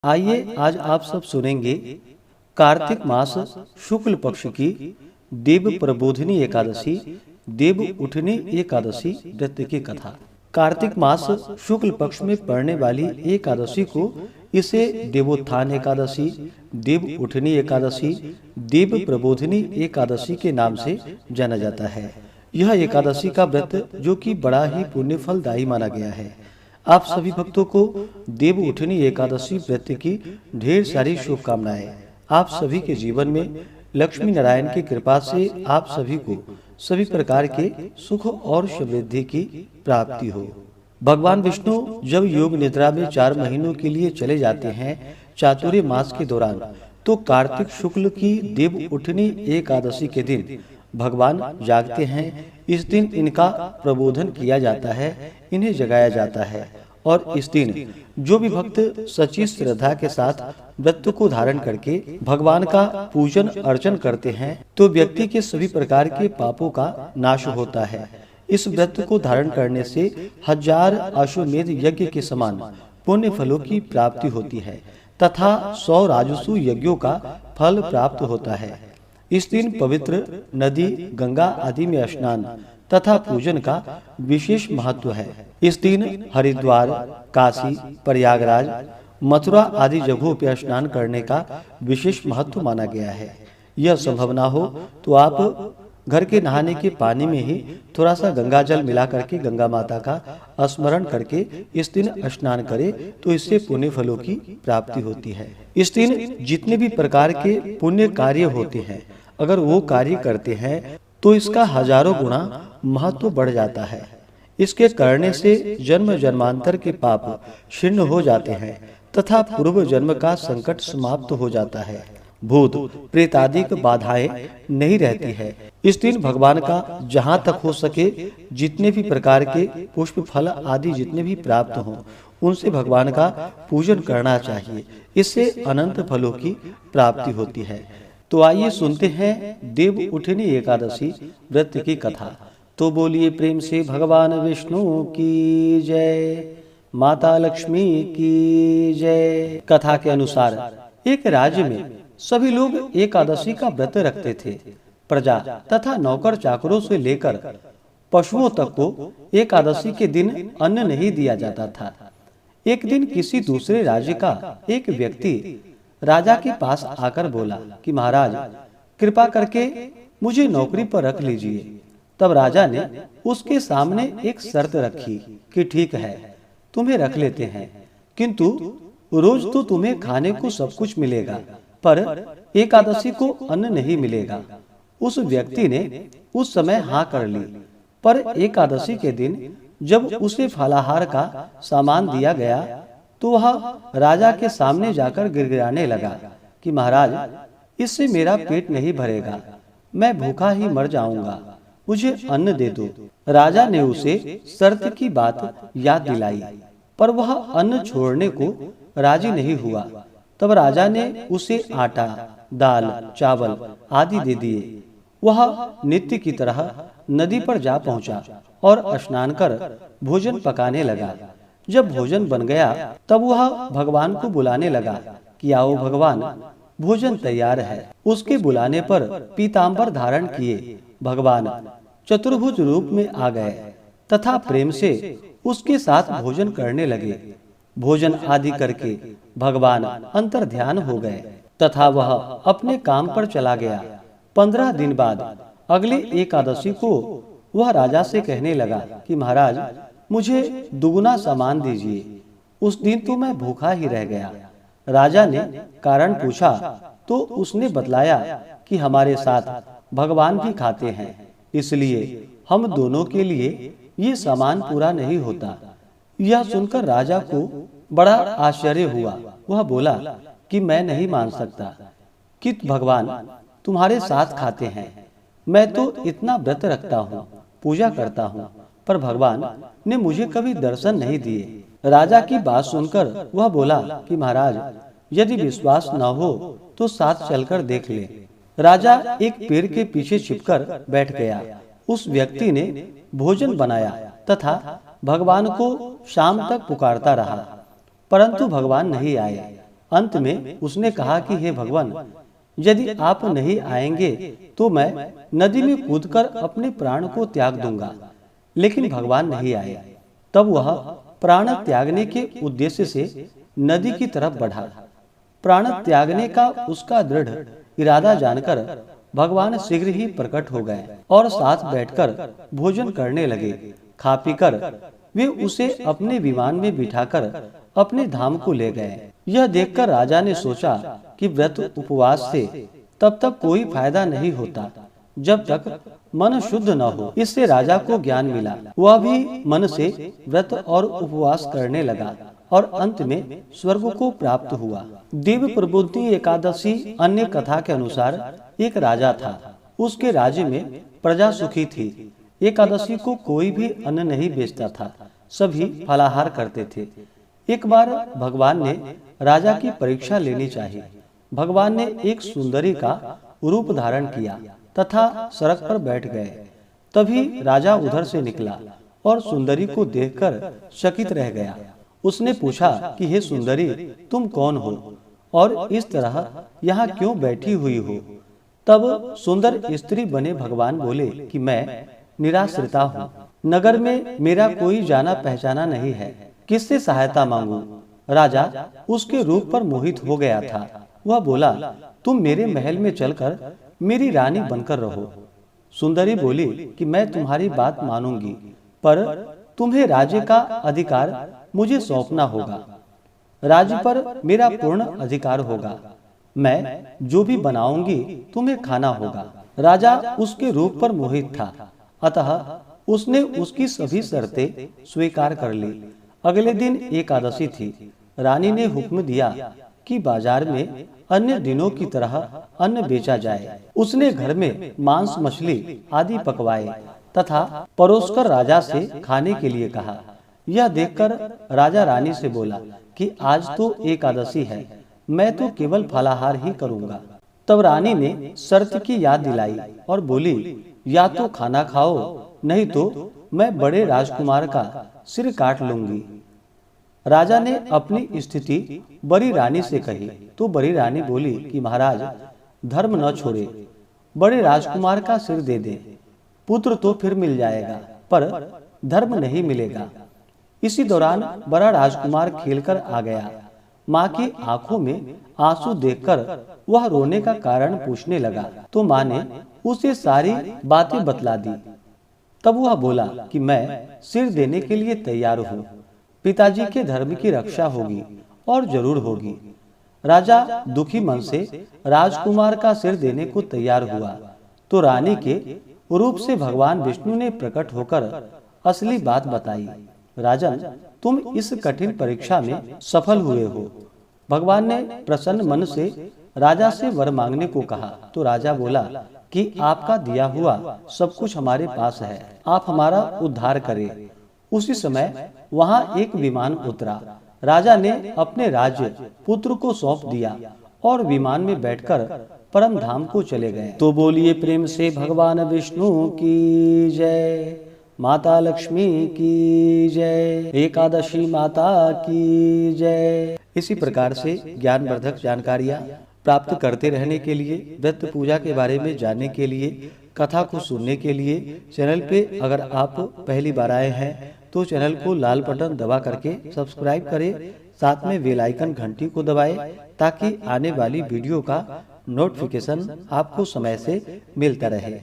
आइए आज आप सब सुनेंगे कार्तिक मास शुक्ल पक्ष की देव प्रबोधिनी एकादशी देव उठनी एकादशी व्रत की कथा। कार्तिक मास शुक्ल पक्ष में पड़ने वाली एकादशी को इसे देवोत्थान एकादशी, देव उठनी एकादशी, देव प्रबोधिनी एकादशी के नाम से जाना जाता है। यह एकादशी का व्रत जो कि बड़ा ही पुण्य फलदायी माना गया है। आप सभी भक्तों को देव उठनी एकादशी व्रत की ढेर सारी शुभकामनाएं। आप सभी के जीवन में लक्ष्मी नारायण की कृपा से आप सभी को सभी प्रकार के सुख और समृद्धि की प्राप्ति हो। भगवान विष्णु जब योग निद्रा में 4 महीनों के लिए चले जाते हैं चातुर्य मास के दौरान, तो कार्तिक शुक्ल की देव उठनी एकादशी के दिन भगवान जागते हैं। इस दिन इनका प्रबोधन किया जाता है, इन्हें जगाया जाता है और इस दिन जो भी भक्त सच्ची श्रद्धा के साथ व्रत को धारण करके भगवान का पूजन अर्चन करते हैं तो व्यक्ति के सभी प्रकार के पापों का नाश होता है। इस व्रत को धारण करने से 1000 अश्वमेध यज्ञ के समान पुण्य फलों की प्राप्ति होती है तथा 100 राजसु यज्ञों का फल प्राप्त होता है। इस दिन पवित्र नदी गंगा आदि में स्नान तथा पूजन का विशेष महत्व है। इस दिन हरिद्वार, काशी, प्रयागराज, मथुरा आदि जगहों पर स्नान करने का विशेष महत्व माना गया है। यह संभव ना हो तो आप घर के नहाने के पानी में ही थोड़ा सा गंगा जल मिला करके गंगा माता का स्मरण करके इस दिन स्नान करें तो इससे पुण्य फलों की प्राप्ति होती है। इस दिन जितने भी प्रकार के पुण्य कार्य होते हैं, अगर वो कार्य करते हैं तो इसका हजारों गुना महत्व बढ़ जाता है। इसके करने से जन्म जन्मांतर के पाप क्षीण हो जाते हैं तथा पूर्व जन्म का संकट समाप्त हो जाता है। भूत प्रेत आदि की बाधाएं नहीं रहती है। इस दिन भगवान का जहां तक हो सके जितने भी प्रकार के पुष्प फल आदि जितने भी प्राप्त हों उनसे भगवान का पूजन करना चाहिए। इससे अनंत फलों की प्राप्ति होती है। तो आइए सुनते हैं देव उठनी एकादशी व्रत की कथा। तो बोलिए प्रेम से भगवान विष्णु की जय, माता लक्ष्मी की जय। कथा के अनुसार एक राज्य में सभी लोग एकादशी का व्रत रखते थे। प्रजा तथा नौकर चाकरों से लेकर पशुओं तक को एकादशी के दिन अन्न नहीं दिया जाता था। एक दिन किसी दूसरे राज्य का एक व्यक्ति राजा के पास आकर बोला कि महाराज कृपा करके मुझे नौकरी पर रख लीजिए। तब राजा ने उसके सामने एक शर्त रखी कि ठीक है, तुम्हें रख लेते हैं, किंतु रोज तो तुम्हें खाने को सब कुछ मिलेगा पर एकादशी को अन्न नहीं मिलेगा। उस व्यक्ति ने उस समय हाँ कर ली, पर एकादशी के दिन जब उसे फलाहार का सामान दिया गया तो वह राजा के सामने जाकर गिड़गिड़ाने लगा कि महाराज इससे मेरा पेट नहीं भरेगा, मैं भूखा ही मर जाऊंगा, मुझे अन्न दे दो। राजा ने उसे शर्त की बात याद दिलाई पर वह अन्न छोड़ने को राजी नहीं हुआ। तब राजा ने उसे आटा, दाल, चावल आदि दे दिए। वह नित्य की तरह नदी पर जा पहुंचा और स्नान कर भोजन पकाने लगा। जब भोजन बन गया तब वह भगवान को बुलाने लगा कि आओ भगवान, भोजन तैयार है। उसके बुलाने पर पीताम्बर धारण किए भगवान चतुर्भुज रूप में आ गए तथा प्रेम से उसके साथ भोजन करने लगे। भोजन आदि करके भगवान अंतर ध्यान हो गए तथा वह अपने काम पर चला गया। 15 दिन बाद अगले एकादशी को वह राजा से कहने लगा कि महाराज मुझे दुगुना सामान दीजिए। उस दिन तो मैं भूखा ही रह गया। राजा ने कारण पूछा तो उसने बतलाया कि हमारे साथ भगवान भी खाते हैं, इसलिए हम दोनों के लिए ये सामान पूरा नहीं होता। यह सुनकर राजा को बड़ा आश्चर्य हुआ। वह बोला कि मैं नहीं मान सकता कि भगवान तुम्हारे साथ खाते हैं। मैं तो इतना व्रत रखता हूँ, पूजा करता हूँ, पर भगवान ने मुझे कभी दर्शन नहीं दिए। राजा की बात सुनकर वह बोला कि महाराज यदि विश्वास न हो तो साथ चलकर देख ले। राजा एक पेड़ के पीछे छिपकर बैठ गया। उस व्यक्ति ने भोजन बनाया तथा भगवान को शाम तक पुकारता रहा, परंतु भगवान नहीं आए। अंत में उसने कहा कि हे भगवान, यदि आप नहीं आएंगे तो मैं नदी में कूदकर अपने प्राण को त्याग दूंगा। लेकिन भगवान नहीं आए। तब वह प्राण त्यागने के उद्देश्य से नदी की तरफ बढ़ा। प्राण त्यागने का उसका दृढ़ इरादा जानकर भगवान शीघ्र ही प्रकट हो गए और साथ बैठकर भोजन करने लगे। खा पीकर वे उसे अपने विमान में बिठाकर अपने धाम को ले गए। यह देखकर राजा ने सोचा कि व्रत उपवास से तब तक कोई फायदा नहीं होता जब तक मन शुद्ध न हो। इससे राजा को ज्ञान मिला। वह भी मन से व्रत और उपवास करने लगा और अंत में स्वर्ग को प्राप्त हुआ। देव प्रबोधिनी एकादशी अन्य कथा के अनुसार एक राजा था। उसके राज्य में प्रजा सुखी थी। एकादशी को कोई भी अन्न नहीं बेचता था, सभी फलाहार करते थे। एक बार भगवान ने राजा की परीक्षा लेनी चाहिए। भगवान ने एक सुंदरी का रूप धारण किया तथा सड़क पर बैठ गए। तभी राजा उधर से निकला और सुंदरी को देखकर चकित रह गया। उसने पूछा कि हे सुंदरी, तुम कौन हो और इस तरह यहाँ क्यों बैठी हुई हो? तब सुंदर स्त्री बने भगवान बोले कि मैं निराश्रिता हूँ। नगर में मेरा कोई जाना पहचाना नहीं है, किससे सहायता मांगू? राजा उसके रूप पर मोहित हो गया था। वह बोला, तुम मेरे महल में चलकर मेरी रानी बनकर रहो। सुंदरी बोली कि मैं तुम्हारी बात मानूंगी, पर तुम्हें राज्य का अधिकार मुझे सौंपना होगा। राज्य पर मेरा पूर्ण अधिकार होगा। मैं जो भी बनाऊंगी तुम्हें खाना होगा। राजा उसके रूप पर मोहित था, अतः उसने उसकी सभी शर्तें स्वीकार कर ली। अगले दिन एकादशी थी। रानी ने हुक्म दिया कि बाजार में अन्य दिनों की तरह अन्न बेचा जाए। उसने घर में मांस, मछली आदि पकवाए तथा परोसकर राजा से खाने के लिए कहा। यह देखकर राजा रानी से बोला कि आज तो एकादशी है, मैं तो केवल फलाहार ही करूंगा। तब रानी ने शर्त की याद दिलाई और बोली, या तो खाना खाओ, नहीं तो मैं बड़े राजकुमार का सिर काट लूंगी। राजा ने अपनी स्थिति बड़ी रानी से कही तो बड़ी रानी बोली कि महाराज, धर्म न छोड़े, बड़े राजकुमार का सिर दे दे। पुत्र तो फिर मिल जाएगा, पर धर्म नहीं मिलेगा। इसी दौरान बड़ा राजकुमार खेलकर आ गया। माँ की आंखों में आंसू देखकर वह रोने का कारण पूछने लगा, तो माँ ने उसे सारी बातें बतला दी। तब वह बोला कि मैं सिर देने के लिए तैयार हूँ। पिताजी के धर्म की रक्षा होगी और जरूर होगी। राजा दुखी मन से राजकुमार का सिर देने को तैयार हुआ तो रानी के रूप से भगवान विष्णु ने प्रकट होकर असली बात बताई। राजन, तुम इस कठिन परीक्षा में सफल हुए हो। भगवान ने प्रसन्न मन से राजा से वर मांगने को कहा तो राजा बोला कि आपका दिया हुआ सब कुछ हमारे पास है, आप हमारा उद्धार करें। उसी समय वहां एक विमान उतरा। राजा ने अपने राज्य पुत्र को सौंप दिया और विमान में बैठकर परम धाम को चले गए। तो बोलिए प्रेम से भगवान विष्णु की जय, माता लक्ष्मी की जय, एकादशी माता की जय। इसी प्रकार से ज्ञानवर्धक जानकारियाँ प्राप्त करते रहने के लिए, व्रत पूजा के बारे में जानने के लिए, कथा को सुनने के लिए चैनल पे अगर आप पहली बार आए हैं तो चैनल को लाल बटन दबा करके सब्सक्राइब करें, साथ में बेल आइकन घंटी को दबाएं ताकि आने वाली वीडियो का नोटिफिकेशन आपको समय से मिलता रहे।